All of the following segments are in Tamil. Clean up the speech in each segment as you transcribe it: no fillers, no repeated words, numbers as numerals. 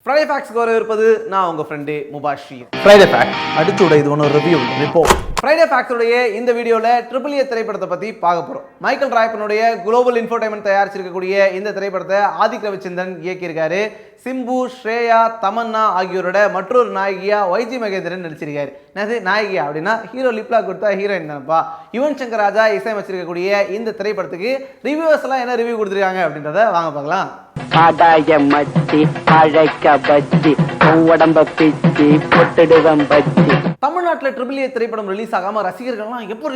ஃப்ரைடே ஃபேக்ட்ஸ்க்கு வரவிருப்பது நான் உங்கள் ஃப்ரெண்டு முபாஷிர். ஃப்ரைடே ஃபேக்ட் அடுத்துட இது ஒன்று ரிவ்யூ ரிப்போர்ட். ஃப்ரைடே ஃபேக்ட்ஸுடைய இந்த வீடியோவில் ட்ரிபிள் ஏ திரைப்படத்தை பற்றி பார்க்க போகிறோம். மைக்கேல் ராய்ப்பனுடைய குளோபல் இன்ஃபோடைன்மெண்ட் தயாரிச்சிருக்கக்கூடிய இந்த திரைப்படத்தை ஆதிக் ரவிச்சந்திரன் இயக்கியிருக்காரு. சிம்பு, ஸ்ரேயா, தமன்னா ஆகியோரோட மற்றொரு நாயகியா வைஜி மகேந்திரன் நடிச்சிருக்காரு. என்னது நாயகியா அப்படின்னா ஹீரோ லிப்லா கொடுத்தா ஹீரோயின் தானப்பா. யுவன் சங்கர் ராஜா இசையமைச்சிருக்கக்கூடிய இந்த திரைப்படத்துக்கு ரிவ்யூவர்ஸ் எல்லாம் என்ன ரிவ்யூ கொடுத்துருக்காங்க அப்படின்றத வாங்க பார்க்கலாம். காடாய மச்சி அழைக்க பச்சி உடம்ப பிச்சி பொட்டுடுவம் பச்சி. தமிழ்நாட்டில் ட்ரிபிள் ஏ திரைப்படம் ரிலீஸ் ஆகாமல் ரசிகர்கள்லாம் எப்போ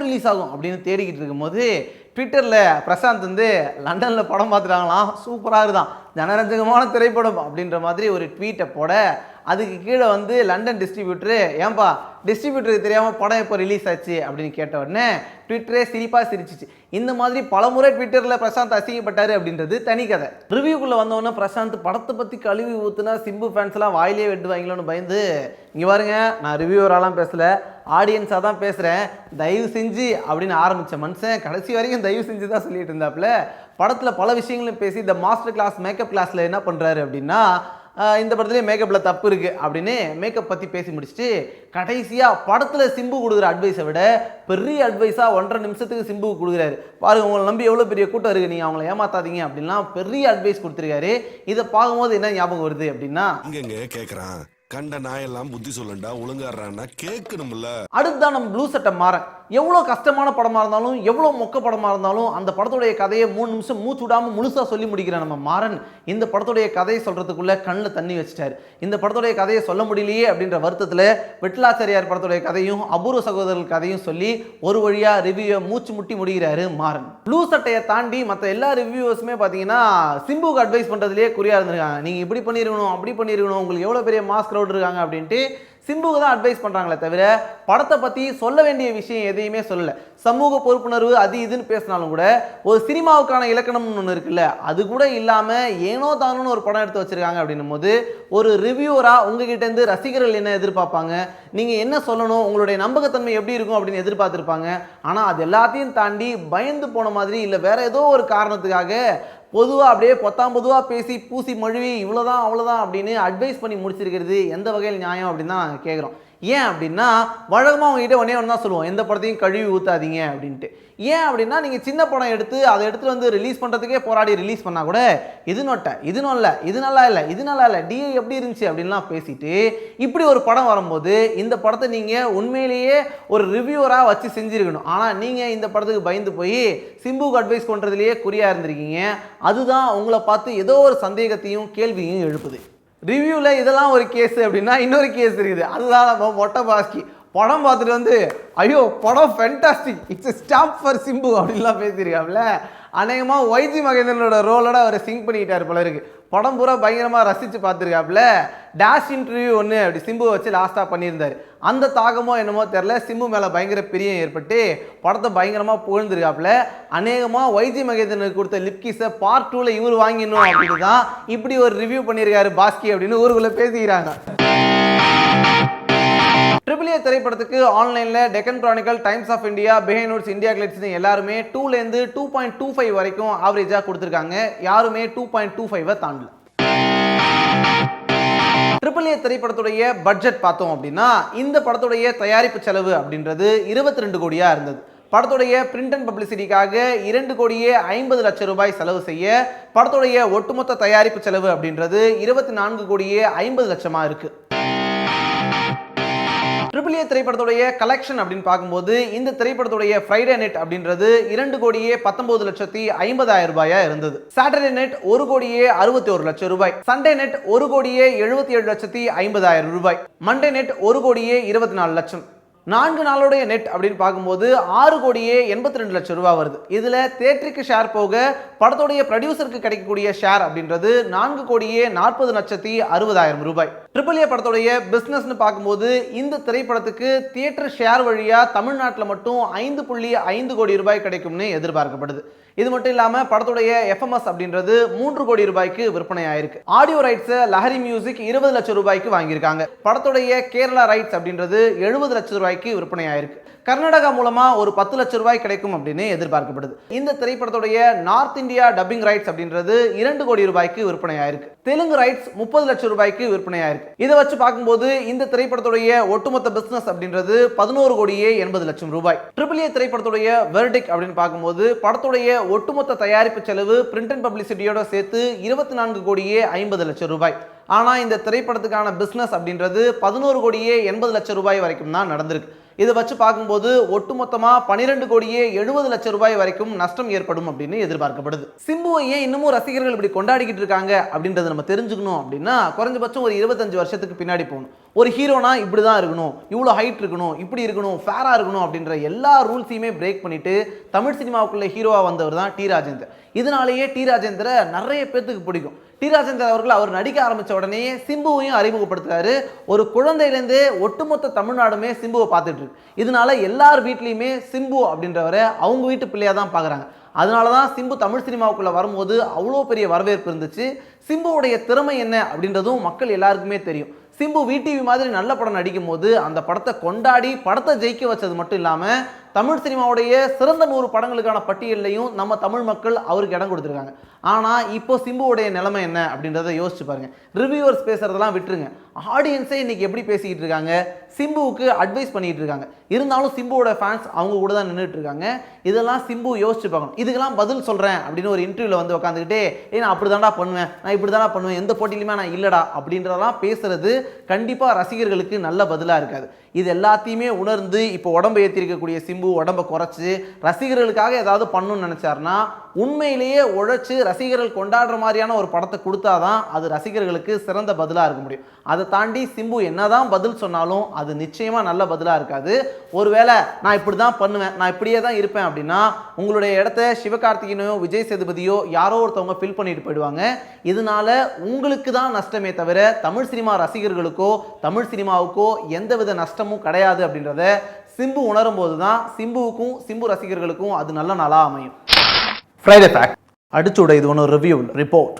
ரிலீஸ் ஆகும் அப்படின்னு தேடிக்கிட்டு இருக்கும்போது ட்விட்டரில் பிரசாந்த் லண்டனில் படம் பார்த்துட்டாங்களாம். சூப்பராக இருந்தான், ஜனரஞ்சகமான திரைப்படம் அப்படின்ற மாதிரி ஒரு ட்வீட்டை போட அதுக்கு கீழே லண்டன் டிஸ்ட்ரிபியூட்டரு ஏன்பா டிஸ்ட்ரிபியூட்டருக்கு தெரியாமல் படம் எப்போ ரிலீஸ் ஆச்சு அப்படின்னு கேட்ட உடனே ட்விட்டரே சிரிப்பாக சிரிச்சிச்சு. இந்த மாதிரி பலமுறை ட்விட்டரில் பிரசாந்த் அசிங்கப்பட்டார் அப்படின்றது தனி கதை. ரிவ்யூக்குள்ளே வந்தவொடனே பிரசாந்த் படத்தை பற்றி கழுவி ஊற்றுனா சிம்பு ஃபேன்ஸ்லாம் வாயிலே வெட்டுவாங்களோன்னு பயந்து, இங்கே பாருங்க நான் ரிவ்யூவராலாம் பேசலை, ஆடியன்ஸாக தான் பேசுகிறேன், தயவு செஞ்சு அப்படின்னு ஆரம்பித்த மனுஷன் கடைசி வரைக்கும் தயவு செஞ்சு தான் சொல்லிட்டு இருந்தாப்புல. படத்தில் பல விஷயங்களும் பேசி இந்த மாஸ்டர் கிளாஸ் மேக்கப் கிளாஸில் என்ன பண்ணுறாரு அப்படின்னா, இந்த படத்துலேயே மேக்கப்பில் தப்பு இருக்குது அப்படின்னு மேக்கப் பற்றி பேசி முடிச்சுட்டு கடைசியாக படத்தில் சிம்பு கொடுக்குற அட்வைஸை விட பெரிய அட்வைஸாக 1.5 நிமிஷத்துக்கு சிம்புக்கு கொடுக்குறாரு. பாருங்க, உங்களை நம்பி எவ்வளோ பெரிய கூட்டம் இருக்குது, நீங்கள் அவங்கள ஏமாத்தாதீங்க அப்படின்லாம் பெரிய அட்வைஸ் கொடுத்துருக்காரு. இதை பார்க்கும்போது என்ன ஞாபகம் வருது அப்படின்னா, கேட்குறான் கண்ட நாயெல்லாம் புத்தி சொல்லண்டா ஒழுங்காடுறான்னா கேட்கணும்ல. அடுத்துதான் நம்ம ப்ளூ சட்டை மாறன். எவ்வளோ கஷ்டமான படமாக இருந்தாலும் எவ்வளோ மொக்க படமாக இருந்தாலும் அந்த படத்துடைய கதையை 3 நிமிஷம் மூச்சு விடாமல் முழுசாக சொல்லி முடிக்கிற நம்ம மாறன் இந்த படத்துடைய கதையை சொல்கிறதுக்குள்ளே கண்ணில் தண்ணி வச்சிட்டாரு. இந்த படத்துடைய கதையை சொல்ல முடியலையே அப்படின்ற வருத்தத்தில் வெட்லாச்சாரியார் படத்துடைய கதையும் அபூர்வ சகோதரர்கள் கதையும் சொல்லி ஒரு வழியாக ரிவ்யூவை மூச்சு முட்டி முடிகிறாரு மாறன். ப்ளூ சட்டையை தாண்டி மற்ற எல்லா ரிவ்யூவர்ஸுமே பார்த்தீங்கன்னா சிம்புக்கு அட்வைஸ் பண்ணுறதுலேயே குறியாக இருந்திருக்காங்க. நீங்கள் இப்படி பண்ணியிருக்கணும், அப்படி பண்ணியிருக்கணும், உங்களுக்கு எவ்வளோ பெரிய மாஸ் க்ரௌட் இருக்காங்க அப்படின்ட்டு சிம்புக்கு தான் அட்வைஸ் பண்ணுறாங்களே தவிர படத்தை பற்றி சொல்ல வேண்டிய விஷயம் எதையுமே சொல்லலை. சமூக பொறுப்புணர்வு அது இதுன்னு பேசினாலும் கூட ஒரு சினிமாவுக்கான இலக்கணம்னு ஒன்று இருக்குல்ல, அது கூட இல்லாமல் ஏனோ தானோன்னு ஒரு படம் எடுத்து வச்சுருக்காங்க அப்படின்னும் போது ஒரு ரிவ்யூவராக உங்ககிட்டேருந்து ரசிகர்கள் என்ன எதிர்பார்ப்பாங்க, நீங்கள் என்ன சொல்லணும், உங்களுடைய நம்பகத்தன்மை எப்படி இருக்கும் அப்படின்னு எதிர்பார்த்துருப்பாங்க. ஆனால் அது எல்லாத்தையும் தாண்டி பயந்து போன மாதிரி இல்லை வேற ஏதோ ஒரு காரணத்துக்காக பொதுவாக அப்படியே பொதுவாக பேசி பூசி மழுவி இவ்வளோதான் அவ்வளோதான் அப்படின்னு அட்வைஸ் பண்ணி முடிச்சிருக்கிறது எந்த வகையில் நியாயம் அப்படின்னு தான் நாங்கள் கேட்குறோம். ஏன் அப்படின்னா வழக்கமாக அவங்ககிட்ட ஒன்றே ஒன்று தான் சொல்லுவோம், எந்த படத்தையும் கழுவி ஊற்றாதீங்க அப்படின்ட்டு. ஏன் அப்படின்னா நீங்கள் சின்ன படம் எடுத்து அதை எடுத்துகிட்டு ரிலீஸ் பண்ணுறதுக்கே போராடி ரிலீஸ் பண்ணால் கூட இது நோட்டை இது நோல்ல இது நல்லா இல்லை டிஏ எப்படி இருந்துச்சு அப்படின்லாம் பேசிட்டு இப்படி ஒரு படம் வரும்போது இந்த படத்தை நீங்கள் உண்மையிலேயே ஒரு ரிவ்யூவராக வச்சு செஞ்சுருக்கணும். ஆனால் நீங்கள் இந்த படத்துக்கு பயந்து போய் சிம்புக்கு அட்வைஸ் பண்ணுறதுலேயே குறியாக இருந்திருக்கீங்க. அதுதான் உங்களை பார்த்து ஏதோ ஒரு சந்தேகத்தையும் கேள்வியும் எழுப்புது. ரிவ்யூவில் இதெல்லாம் ஒரு கேஸ் அப்படின்னா இன்னொரு கேஸ் இருக்குது. அதுதான் நம்ம மொட்டை பாஸ்கி படம் பார்த்துட்டு ஐயோ படம் fantastic, it's stamp for Simbu அப்படின்லாம் பேசியிருக்காப்புல. அநேகமாக வைஜி மகேந்திரனோட ரோலோட அவரை சிங்க் பண்ணிக்கிட்டார் போல இருக்கு. படம் பூரா பயங்கரமாக ரசித்து பார்த்துருக்காப்புல. டேஷ் இன்டர்வியூ ஒன்று அப்படி சிம்புவை வச்சு லாஸ்ட்டாக பண்ணியிருந்தார். அந்த தாகமோ என்னமோ தெரில, சிம்பு மேலே பயங்கர பிரியம் ஏற்பட்டு படத்தை பயங்கரமாக புகழ்ந்துருக்காப்புல. அநேகமாக வைஜி மகேந்திரனுக்கு கொடுத்த லிப்கிஸை பார்ட் 2ல் இவர் வாங்கிடணும் அப்படின்னு தான் இப்படி ஒரு ரிவ்யூ பண்ணியிருக்காரு பாஸ்கி அப்படின்னு ஊருக்குள்ளே பேசிக்கிறாங்க. ட்ரிபிள் ஏ திரைப்படத்துக்கு ஆன்லைனில் Deccan Chronicle, Times of India, Behindwoods, India கிளிட்ஸ்னு எல்லாருமே 2லேருந்து 2.25 வரைக்கும் ஆவரேஜாக கொடுத்துருக்காங்க. யாருமே 2.25 தாண்டல. ட்ரிபிள் ஏ திரைப்படத்துடைய பட்ஜெட் பார்த்தோம் அப்படின்னா இந்த படத்துடைய தயாரிப்பு செலவு அப்படின்றது 22 கோடியாக இருந்தது. படத்துடைய பிரிண்ட் அண்ட் பப்ளிசிட்டிக்காக 2,50,00,000 செலவு செய்ய படத்துடைய ஒட்டுமொத்த தயாரிப்பு செலவு அப்படின்றது 24,50,00,000 இருக்கு. ட்ரிபிள் ஏ திரைப்படத்துடைய கலெக்ஷன் அப்படின்னு பார்க்கும்போது இந்த திரைப்படத்துடைய ஃப்ரைடே நெட் அப்படின்றது 2,19,50,000 இருந்தது. Saturday net 1,61,00,000. Sunday net 1,77,50,000. Monday net 1,24,00,000. 4 நாளுடைய நெட் அப்படின்னு பார்க்கும்போது 6,82,00,000 வருது. இதில் தேட்டருக்கு ஷேர் போக படத்துடைய ப்ரொடியூசருக்கு கிடைக்கக்கூடிய ஷேர் அப்படின்றது 4,40,60,000. ட்ரிபிள் ஏ படத்துடைய பிஸ்னஸ்னு பார்க்கும்போது இந்த திரைப்படத்துக்கு தியேட்டர் ஷேர் வழியாக தமிழ்நாட்டில் மட்டும் 5.5 கோடி ரூபாய் கிடைக்கும்னு எதிர்பார்க்கப்படுது. இது மட்டும் இல்லாமல் படத்துடைய எஃப்எம்எஸ் அப்படின்றது 3 கோடி ரூபாய்க்கு விற்பனை ஆயிருக்கு. ஆடியோ ரைட்ஸை லஹரி மியூசிக் 20 லட்சம் ரூபாய்க்கு வாங்கியிருக்காங்க. படத்துடைய கேரளா ரைட்ஸ் அப்படின்றது 70 லட்சம் ரூபாய்க்கு ரூபாய்க்கு விற்பனை ஆயிருக்கு. கர்நாடகா மூலமா ஒரு 10 லட்சம் ரூபாய் கிடைக்கும் அப்படின்னு எதிர்பார்க்கப்படுது. இந்த திரைப்படத்துடைய நார்த் இந்தியா டப்பிங் ரைட்ஸ் அப்படின்றது 2 கோடி ரூபாய்க்கு விற்பனை ஆயிருக்கு. தெலுங்கு ரைட்ஸ் 30 லட்சம் ரூபாய்க்கு விற்பனை ஆயிருக்கு. இதை வச்சு பார்க்கும்போது இந்த திரைப்படத்துடைய ஒட்டுமொத்த பிசினஸ் அப்படின்றது 11 கோடியே 80 லட்சம் ரூபாய். ட்ரிபிள் ஏ திரைப்படத்துடைய வெர்டிக் அப்படின்னு பார்க்கும்போது படத்துடைய ஒட்டுமொத்த தயாரிப்பு செலவு பிரிண்ட் அண்ட் பப்ளிசிட்டியோட சேர்த்து 24 கோடியே 50 லட்சம் ரூபாய். ஆனா இந்த திரைப்படத்துக்கான பிசினஸ் அப்படின்றது 11 கோடியே 80 லட்சம் ரூபாய் வரைக்கும் தான் நடந்திருக்கு. இதை வச்சு பார்க்கும்போது ஒட்டுமொத்தமா 12 கோடியே 70 லட்சம் ரூபாய் வரைக்கும் நஷ்டம் ஏற்படும் அப்படின்னு எதிர்பார்க்கப்படுது. சிம்புவை ஏன் இன்னமும் ரசிகர்கள் இப்படி கொண்டாடிக்கிட்டு இருக்காங்க அப்படின்றத நம்ம தெரிஞ்சுக்கணும் அப்படின்னா குறைஞ்சபட்சம் ஒரு 25 வருஷத்துக்கு பின்னாடி போகணும். ஒரு ஹீரோனா இப்படிதான் இருக்கணும், இவ்வளோ ஹைட் இருக்கணும், இப்படி இருக்கணும், ஃபேரா இருக்கணும் அப்படின்ற எல்லா ரூல்ஸையுமே பிரேக் பண்ணிட்டு தமிழ் சினிமாவுக்குள்ள ஹீரோவா வந்தவர் தான் டி ராஜேந்தர். இதனாலேயே டி ராஜேந்தரை நிறைய பேத்துக்கு பிடிக்கும். டி ராஜேந்தர் அவர்கள் அவர் நடிக்க ஆரம்பிச்ச உடனே சிம்புவையும் அறிமுகப்படுத்துறாரு. ஒரு குழந்தையிலேருந்தே ஒட்டுமொத்த தமிழ்நாடுமே சிம்புவை பார்த்துட்டு இருக்கு. இதனால எல்லார் வீட்லையுமே சிம்பு அப்படின்றவரை அவங்க வீட்டு பிள்ளையா தான் பார்க்குறாங்க. அதனால தான் சிம்பு தமிழ் சினிமாவுக்குள்ள வரும்போது அவ்வளோ பெரிய வரவேற்பு இருந்துச்சு. சிம்புவுடைய திறமை என்ன அப்படின்றதும் மக்கள் எல்லாருக்குமே தெரியும். சிம்பு விடிவி மாதிரி நல்ல படம் நடிக்கும் போது அந்த படத்தை கொண்டாடி படத்தை ஜெயிக்க வச்சது மட்டும் இல்லாமல் தமிழ் சினிமாவுடைய சிறந்த 100 படங்களுக்கான பட்டியலையும் நம்ம தமிழ் மக்கள் அவருக்கு இடம் கொடுத்துருக்காங்க. ஆனால் இப்போ சிம்புவுடைய நிலைமை என்ன அப்படின்றத யோசிச்சு பாருங்க. ரிவ்யூவர்ஸ் பேசுறதெல்லாம் விட்டுருங்க, ஆடியன்ஸே இன்னைக்கு எப்படி பேசிக்கிட்டு இருக்காங்க, சிம்புவுக்கு அட்வைஸ் பண்ணிட்டு இருக்காங்க. இருந்தாலும் சிம்புவோட ஃபேன்ஸ் அவங்க கூட தான் நின்றுட்டு இருக்காங்க. இதெல்லாம் சிம்பு யோசிச்சு பார்க்கணும். இதுக்கெல்லாம் பதில் சொல்கிறேன் அப்படின்னு ஒரு இன்டர்வியூவில் வந்து உட்காந்துக்கிட்டே நான் அப்படி தாண்டா பண்ணுவேன், நான் இப்படி தாண்டா பண்ணுவேன், எந்த போட்டியிலுமே நான் இல்லடா அப்படின்றதெல்லாம் பேசுறது கண்டிப்பாக ரசிகர்களுக்கு நல்ல பதிலாக இருக்காது. இது எல்லாத்தையுமே உணர்ந்து இப்போ உடம்பை ஏற்றிருக்கக்கூடிய சிம்பு உடம்பை குறைச்சி ரசிகர்களுக்காக ஏதாவது பண்ணணும்னு நினைச்சாருன்னா உண்மையிலேயே உழைச்சு ரசிகர்கள் கொண்டாடுற மாதிரியான ஒரு படத்தை கொடுத்தாதான் அது ரசிகர்களுக்கு சிறந்த பதிலாக இருக்க முடியும். அதை தாண்டி சிம்பு என்னதான் பதில் சொன்னாலும் அது நிச்சயமா நல்ல பதிலாக இருக்காது. ஒருவேளை நான் இப்படி தான் பண்ணுவேன், நான் இப்படியே தான் இருப்பேன் அப்படின்னா உங்களுடைய இடத்த சிவகார்த்திகேயனோ விஜய் சேதுபதியோ யாரோ ஒருத்தவங்க ஃபில் பண்ணிட்டு போயிடுவாங்க. இதனால உங்களுக்கு தான் நஷ்டமே தவிர தமிழ் சினிமா ரசிகர்களுக்கோ தமிழ் சினிமாவுக்கோ எந்தவித நஷ்டமும் கிடையாது அப்படின்றத சிம்பு உணரும் போது தான் சிம்புவுக்கும் சிம்பு ரசிகர்களுக்கும் அது நல்ல நாளாக அமையும். ஃப்ரைடே ஃபேக்ட் அடிச்சு உடையது ஒன்று ரிவ்யூ ரிப்போர்ட்.